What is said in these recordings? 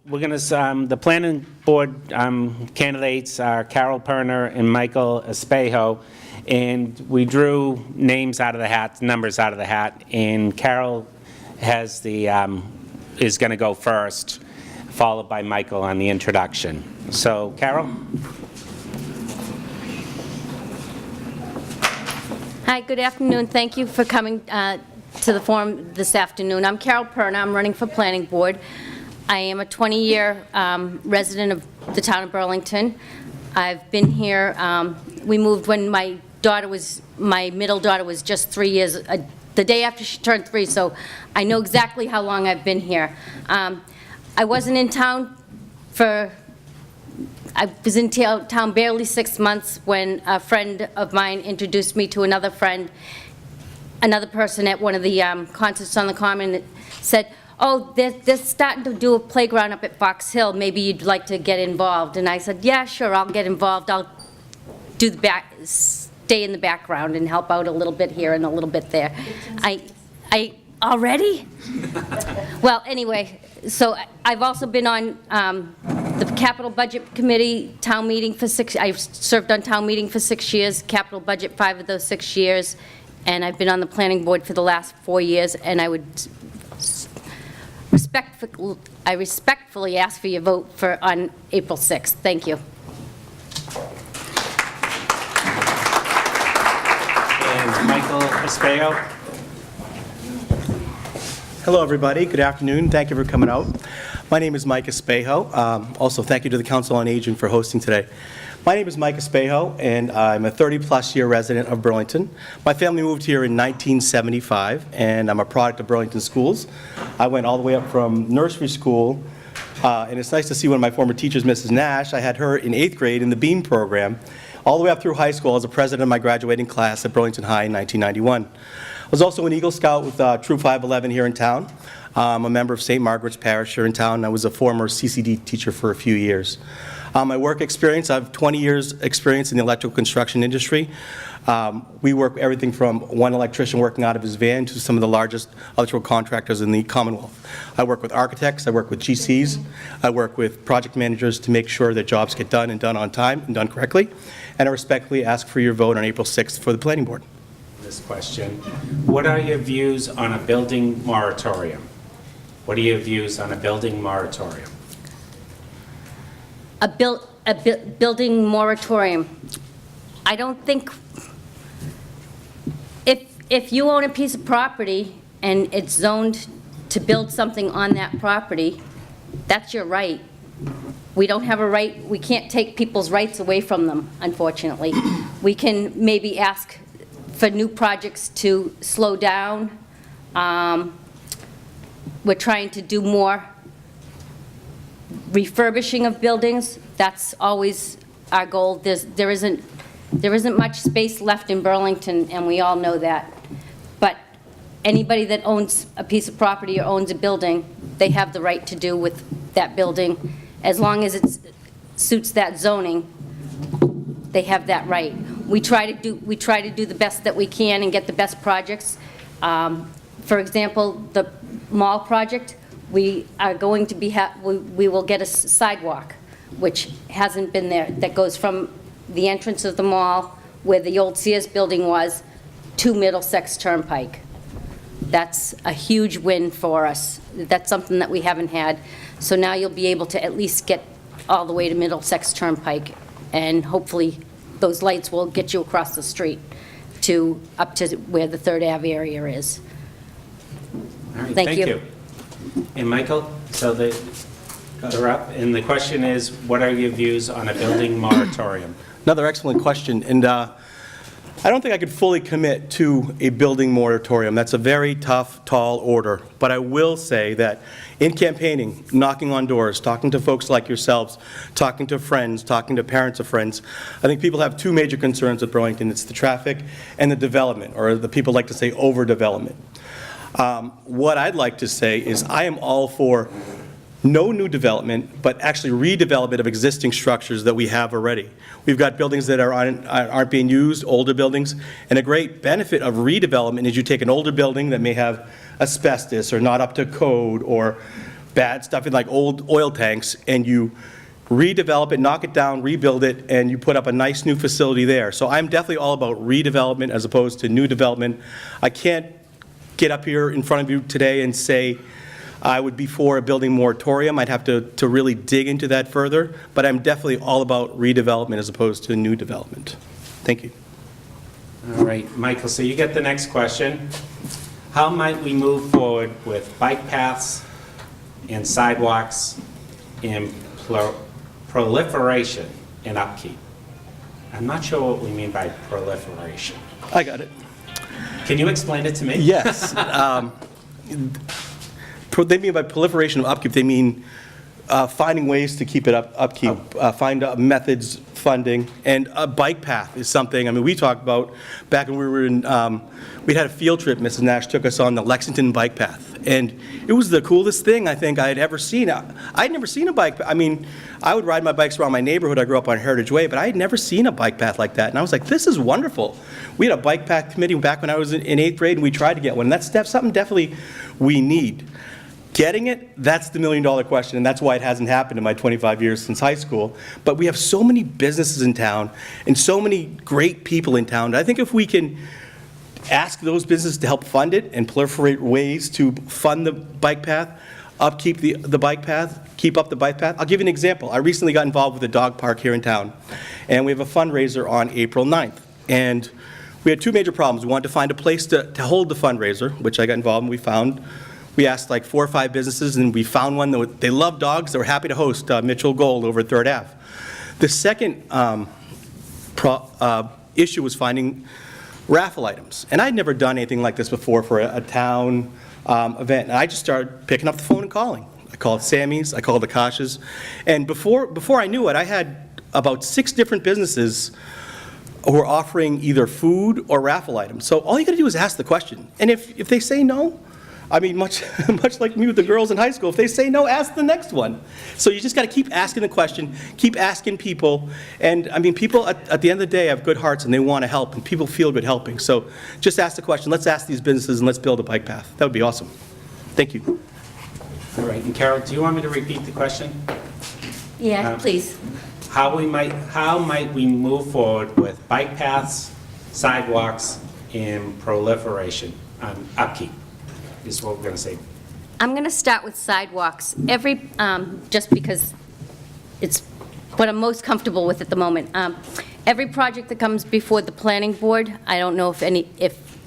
we're going to, the planning board candidates are Carol Perna and Michael Espejo, and we drew names out of the hat, numbers out of the hat, and Carol has the, is going to go first, followed by Michael on the introduction. So, Carol? Hi, good afternoon. Thank you for coming to the forum this afternoon. I'm Carol Perna. I'm running for planning board. I am a 20-year resident of the town of Burlington. I've been here, we moved when my middle daughter was just 3 years, the day after she turned 3, so I know exactly how long I've been here. I wasn't in town I was in town barely 6 months when a friend of mine introduced me to another person at one of the concerts on the Common that said, oh, they're starting to do a playground up at Fox Hill. Maybe you'd like to get involved. And I said, yeah, sure, I'll get involved. I'll do stay in the background and help out a little bit here and a little bit there. I already? Well, anyway, so I've also been on the Capital Budget Committee, town meeting for I've served on town meeting for 6 years, capital budget 5 of those 6 years, and I've been on the planning board for the last 4 years, and I would respectfully ask for your vote on April 6th. Thank you. And Michael Espejo. Hello, everybody. Good afternoon. Thank you for coming out. My name is Mike Espejo. Also, thank you to the Council on Aging for hosting today. My name is Mike Espejo, and I'm a 30-plus year resident of Burlington. My family moved here in 1975, and I'm a product of Burlington schools. I went all the way up from nursery school, and it's nice to see one of my former teachers, Mrs. Nash. I had her in 8th grade in the BEAM program, all the way up through high school as a president of my graduating class at Burlington High in 1991. I was also an Eagle Scout with Troop 511 here in town. I'm a member of St. Margaret's Parish here in town. I was a former CCD teacher for a few years. My work experience, I have 20 years experience in the electrical construction industry. We work everything from one electrician working out of his van to some of the largest electrical contractors in the Commonwealth. I work with architects, I work with GCs, I work with project managers to make sure that jobs get done and done on time and done correctly. And I respectfully ask for your vote on April 6th for the planning board. This question, what are your views on a building moratorium? What are your views on a building moratorium? A building moratorium. I don't think, if you own a piece of property and it's zoned to build something on that property, that's your right. We don't have a right, we can't take people's rights away from them, unfortunately. We can maybe ask for new projects to slow down. We're trying to do more refurbishing of buildings. That's always our goal. There isn't much space left in Burlington, and we all know that. But anybody that owns a piece of property or owns a building, they have the right to do with that building. As long as it suits that zoning, they have that right. We try to do the best that we can and get the best projects. For example, the mall project, we are going to be, we will get a sidewalk, which hasn't been there, that goes from the entrance of the mall, where the old Sears building was, to Middlesex Turnpike. That's a huge win for us. That's something that we haven't had. So now you'll be able to at least get all the way to Middlesex Turnpike, and hopefully those lights will get you across the street up to where the 3rd Ave area is. All right, Thank you. And Michael, so they're up, and the question is, what are your views on a building moratorium? Another excellent question, and I don't think I could fully commit to a building moratorium. That's a very tough, tall order. But I will say that in campaigning, knocking on doors, talking to folks like yourselves, talking to friends, talking to parents of friends, I think people have 2 major concerns with Burlington. It's the traffic and the development, or the people like to say overdevelopment. What I'd like to say is I am all for no new development, but actually redevelopment of existing structures that we have already. We've got buildings that aren't being used, older buildings, and a great benefit of redevelopment is you take an older building that may have asbestos or not up to code or bad stuff in like old oil tanks, and you redevelop it, knock it down, rebuild it, and you put up a nice new facility there. So I'm definitely all about redevelopment as opposed to new development. I can't get up here in front of you today and say I would be for a building moratorium. I'd have to really dig into that further, but I'm definitely all about redevelopment as opposed to new development. Thank you. All right, Michael, so you get the next question. How might we move forward with bike paths and sidewalks and proliferation and upkeep? I'm not sure what we mean by proliferation. I got it. Can you explain it to me? Yes. They mean by proliferation of upkeep, they mean finding ways to keep it upkeep, find methods, funding, and a bike path is something, I mean, we talked about back when we were in, we had a field trip, Mrs. Nash took us on the Lexington bike path, and it was the coolest thing I think I had ever seen. I'd never seen a bike, I mean, I would ride my bikes around my neighborhood, I grew up on Heritage Way, but I had never seen a bike path like that, and I was like, this is wonderful. We had a bike path committee back when I was in 8th grade, and we tried to get one, and that's something definitely we need. Getting it, that's the million-dollar question, and that's why it hasn't happened in my 25 years since high school. But we have so many businesses in town and so many great people in town. I think if we can ask those businesses to help fund it and proliferate ways to fund the bike path, upkeep the bike path, keep up the bike path. I'll give you an example. I recently got involved with a dog park here in town, and we have a fundraiser on April 9th. And we had two major problems. We wanted to find a place to hold the fundraiser, which I got involved in. We asked like 4 or 5 businesses, and we found one that they love dogs. They were happy to host Mitchell Gold over at 3rd Ave. The second issue was finding raffle items. And I'd never done anything like this before for a town event. And I just started picking up the phone and calling. I called Sammy's, I called Akash's. And before I knew it, I had about 6 different businesses who were offering either food or raffle items. So all you got to do is ask the question. And if they say no, I mean, much like me with the girls in high school, if they say no, ask the next one. So you just got to keep asking the question, keep asking people. And I mean, people at the end of the day have good hearts and they want to help, and people feel good helping. So just ask the question. Let's ask these businesses and let's build a bike path. That would be awesome. Thank you. All right, and Carol, do you want me to repeat the question? Yeah, please. How might we move forward with bike paths, sidewalks, and proliferation, upkeep, is what we're going to say. I'm going to start with sidewalks. Just because it's what I'm most comfortable with at the moment. Every project that comes before the planning board, I don't know if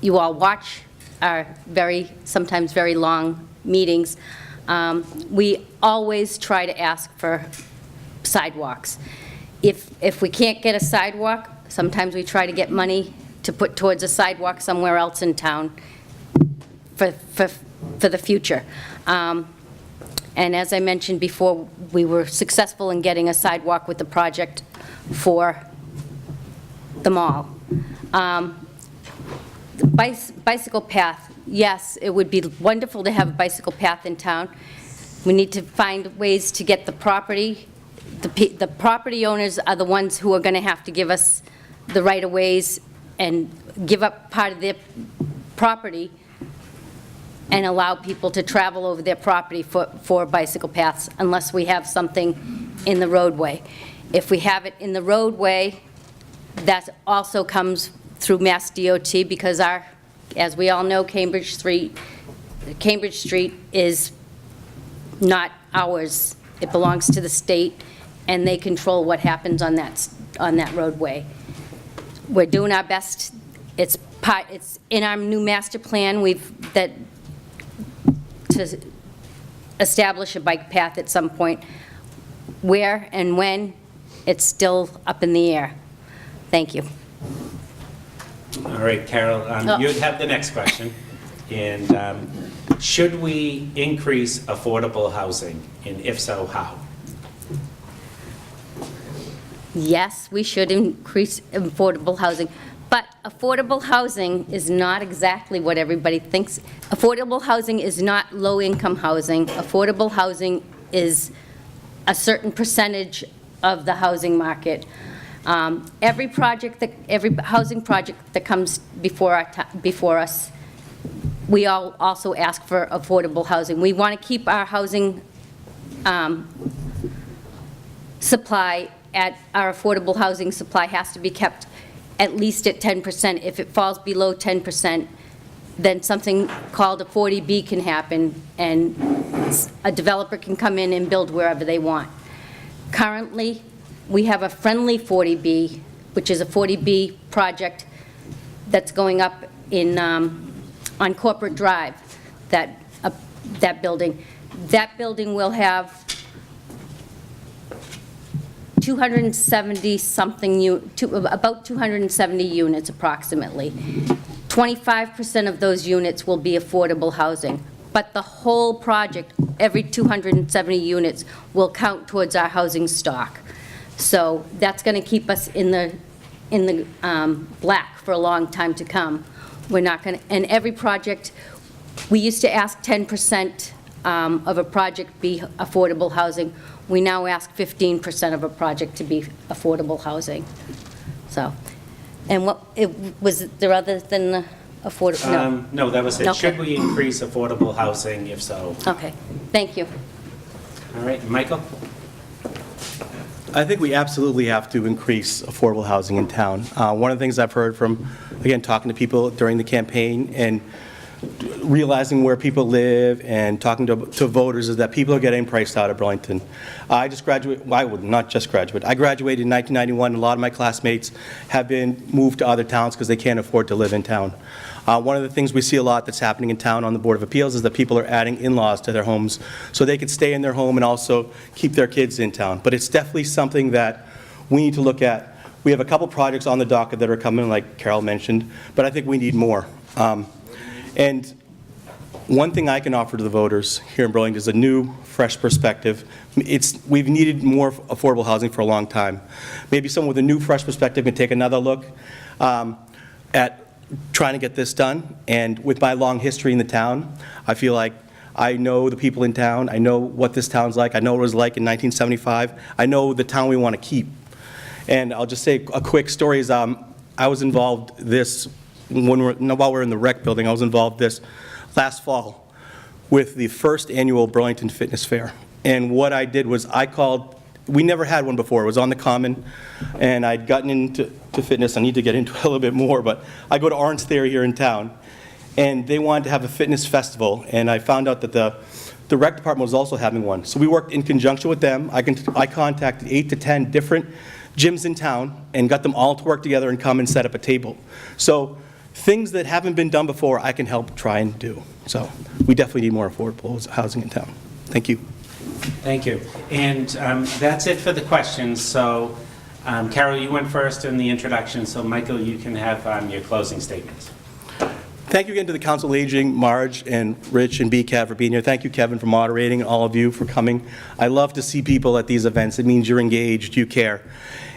you all watch our sometimes very long meetings, we always try to ask for sidewalks. If we can't get a sidewalk, sometimes we try to get money to put towards a sidewalk somewhere else in town for the future. And as I mentioned before, we were successful in getting a sidewalk with the project for the mall. The bicycle path, yes, it would be wonderful to have a bicycle path in town. We need to find ways to get the property. The property owners are the ones who are going to have to give us the right-of-ways and give up part of their property and allow people to travel over their property for bicycle paths unless we have something in the roadway. If we have it in the roadway, that also comes through Mass DOT because as we all know, Cambridge Street is not ours. It belongs to the state, and they control what happens on that roadway. We're doing our best. It's in our new master plan. To establish a bike path at some point. Where and when, it's still up in the air. Thank you. All right, Carol, you have the next question. And should we increase affordable housing, and if so, how? Yes, we should increase affordable housing, but affordable housing is not exactly what everybody thinks. Affordable housing is not low-income housing. Affordable housing is a certain percentage of the housing market. Every housing project that comes before us we all also ask for affordable housing. We want to keep our housing supply at, our affordable housing supply has to be kept at least at 10%. If it falls below 10%, then something called a 40B can happen, and a developer can come in and build wherever they want. Currently, we have a friendly 40B, which is a 40B project that's going up in, on Corporate Drive, that building. That building will have 270-something, about 270 units approximately. 25% of those units will be affordable housing, but the whole project, every 270 units, will count towards our housing stock. So that's going to keep us in the black for a long time to come. We're not going to, and every project, we used to ask 10% of a project be affordable housing. We now ask 15% of a project to be affordable housing. So, and what, was there other than the affordable? No. No, that was it. Okay. Should we increase affordable housing? If so. Okay, thank you. All right, Michael? I think we absolutely have to increase affordable housing in town. One of the things I've heard from, again, talking to people during the campaign and realizing where people live and talking to voters is that people are getting priced out of Burlington. I just graduated, well, I would not just graduate. I graduated in 1991. A lot of my classmates have been moved to other towns because they can't afford to live in town. One of the things we see a lot that's happening in town on the Board of Appeals is that people are adding in-laws to their homes so they could stay in their home and also keep their kids in town. But it's definitely something that we need to look at. We have a couple projects on the docket that are coming, like Carol mentioned, but I think we need more. And one thing I can offer to the voters here in Burlington is a new, fresh perspective. We've needed more affordable housing for a long time. Maybe someone with a new, fresh perspective can take another look at trying to get this done. And with my long history in the town, I feel like I know the people in town. I know what this town's like. I know what it was like in 1975. I know the town we want to keep. And I'll just say a quick story is I was involved while we're in the rec building, I was involved this last fall with the first annual Burlington Fitness Fair. And what I did was I called, we never had one before, it was on the Common, and I'd gotten into fitness. I need to get into it a little bit more, but I go to Orange Theory here in town, and they wanted to have a fitness festival, and I found out that the rec department was also having one. So we worked in conjunction with them. I contacted 8 to 10 different gyms in town and got them all to work together and come and set up a table. So things that haven't been done before, I can help try and do. So we definitely need more affordable housing in town. Thank you. Thank you. And that's it for the questions. So, Carol, you went first in the introduction, so Michael, you can have your closing statements. Thank you again to the Council of Aging, Marge and Rich and BCAT for being here. Thank you, Kevin, for moderating, all of you for coming. I love to see people at these events. It means you're engaged, you care.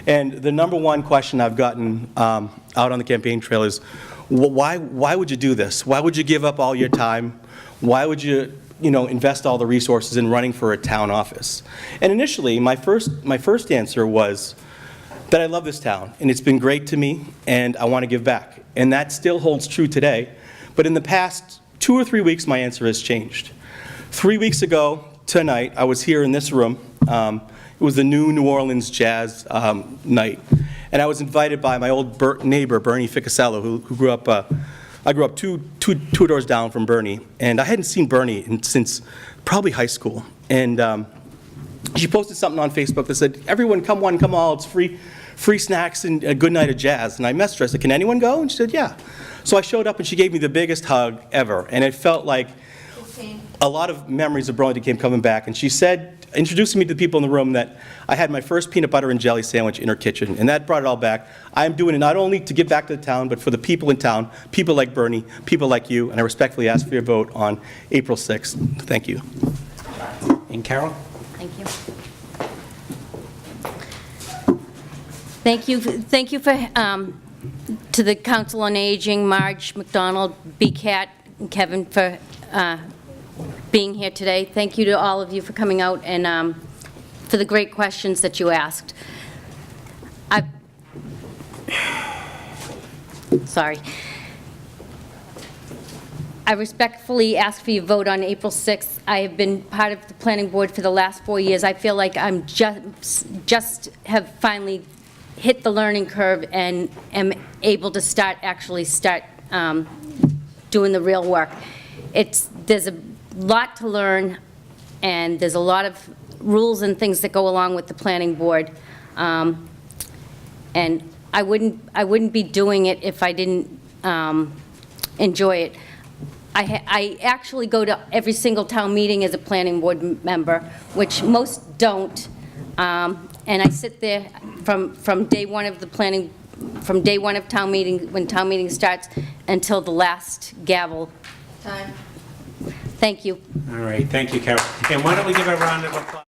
And the number one question I've gotten out on the campaign trail is, why would you do this? Why would you give up all your time? Why would you invest all the resources in running for a town office? And initially, my first answer was that I love this town, and it's been great to me, and I want to give back. And that still holds true today. But in the past 2 or 3 weeks, my answer has changed. 3 weeks ago tonight, I was here in this room. It was the New Orleans Jazz night. And I was invited by my old neighbor, Bernie Ficasello, who grew up, I grew up two doors down from Bernie. And I hadn't seen Bernie since probably high school. And she posted something on Facebook that said, everyone come one, come all, it's free snacks and a good night of jazz. And I messaged her, I said, can anyone go? And she said, yeah. So I showed up and she gave me the biggest hug ever. And it felt like a lot of memories of Burlington came coming back. And she said, introducing me to the people in the room, that I had my first peanut butter and jelly sandwich in her kitchen, and that brought it all back. I'm doing it not only to give back to the town, but for the people in town, people like Bernie, people like you, and I respectfully ask for your vote on April 6th. Thank you. And Carol? Thank you. Thank you for, to the Council on Aging, Marge McDonald, BCAT, and Kevin for being here today. Thank you to all of you for coming out and for the great questions that you asked. I respectfully ask for your vote on April 6th. I have been part of the planning board for the last 4 years. I feel like I'm just have finally hit the learning curve and am able to start doing the real work. There's a lot to learn, and there's a lot of rules and things that go along with the planning board. And I wouldn't be doing it if I didn't enjoy it. I actually go to every single town meeting as a planning board member, which most don't. And I sit there from day one of town meeting, when town meeting starts, until the last gavel. Time. Thank you. All right, thank you, Carol. And why don't we give a round of applause?